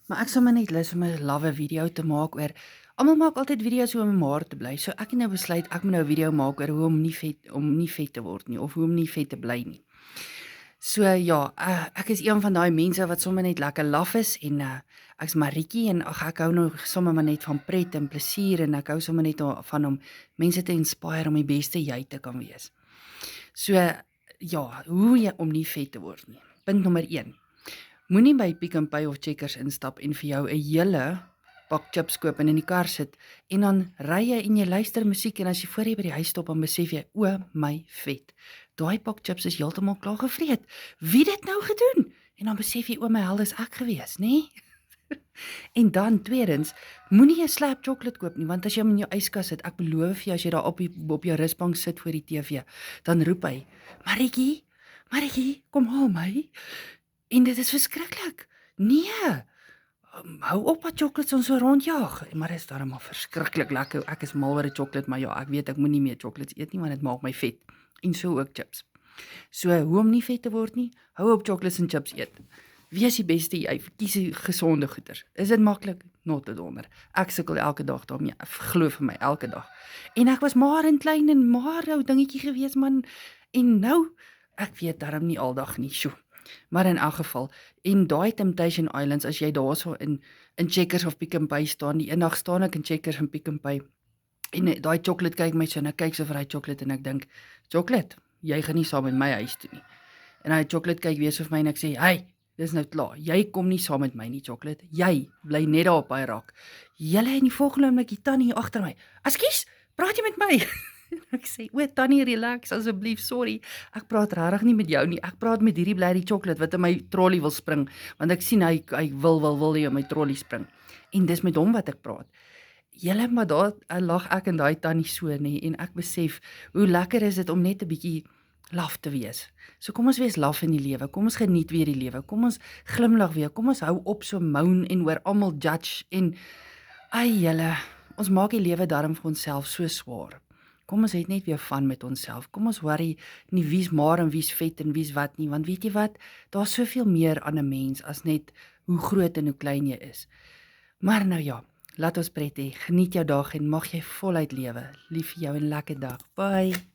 Maar ek sal my net lus om 'n lawwe video te maak oor almal maak altyd video's om 'n maar te bly. So ek het nou besluit ek moet nou 'n video maak oor hoe om nie vet te word nie of hoe om nie vet te bly nie. So ja, ek is een van daai mense wat sommer net lekker laf is en ek's Maritjie en ek hou nou sommer maar net van pret en plesier en ek hou sommer net van om mense te inspireer om die beste jy te kan wees. So ja, hoe jy om nie vet te word nie. Punt nommer 1. Moenie by Pick n Pay of Checkers instap en vir jou 'n hele pak chips koop en in die kar sit en dan ry jy en jy luister musiek en as jy voor jy by die huis stop dan besef jy, o my vet. Daai pak chips is heeltemal klaar gevreet. Wie het dit nou gedoen? En dan besef jy, o my hel, is ek gewees, nê? Nee? En dan tweedens, moenie 'n slab chocolate koop nie, want as jy hom in jou yskas sit, ek beloof vir jou as jy daar op jou rusbank sit voor die TV, dan roep hy, Maritjie, Maritjie, kom haal my. En dit is verskriklik. Nee, hou op wat chocolates ons so rondjaag. Maar dit is darem maar verskriklik lekker. Ek is mal oor die chocolate, maar ja, ek weet ek moenie meer chocolates eet nie want dit maak my vet. En so ook chips. So hoe om nie vet te word nie, hou op chocolates en chips eet. Wees die beste jy, kies die gesonde goeders. Is dit maklik? Not te donder. Ek sukkel elke dag daarmee, glo vir my, elke dag. En ek was maar in klein en maar ou dingetjie gewees man. En nou, ek weet darm nie aldag nie, sjoe. Maar in elk geval, en daai Temptation Islands, as jy daarso in Checkers of Pick n Pay staan, die eendag staan ek in Checkers en Pick n Pay, en daai chocolate kyk my so, en ek kyk so vir daai chocolate, en ek dink, chocolate, jy gaan nie saam met my huis toe nie. En daai chocolate kyk weer so vir my, en ek sê, hey, dis nou klaar, jy kom nie saam met my nie, chocolate, jy bly net daar op hy rak. Julle in die volgende oomblik, die tannie hier agter my, ekskuus, praat jy met my? Ek sê, o tannie, relax asseblief, sorry. Ek praat regtig nie met jou nie. Ek praat met hierdie blerrie chocolate wat in my trolley wil spring, want ek sien hy wil hier in my trolley spring. En dis met hom wat ek praat. Julle maar daar lag ek en daai tannie so nê en ek besef hoe lekker is dit om net 'n bietjie laf te wees. So kom ons wees laf in die lewe. Kom ons geniet weer die lewe. Kom ons glimlag weer. Kom ons hou op so moan en oor almal judge en ai julle, ons maak die lewe darm vir onsself so swaar. Kom ons het net weer van met onsself. Kom ons worry nie wie's maar en wie's vet en wie's wat nie, want weet jy wat? Daar's soveel meer aan 'n mens as net hoe groot en hoe klein jy is. Maar nou ja, laat ons pret hê. Geniet jou dag en mag jy voluit lewe. Lief vir jou en lekker dag. Bye.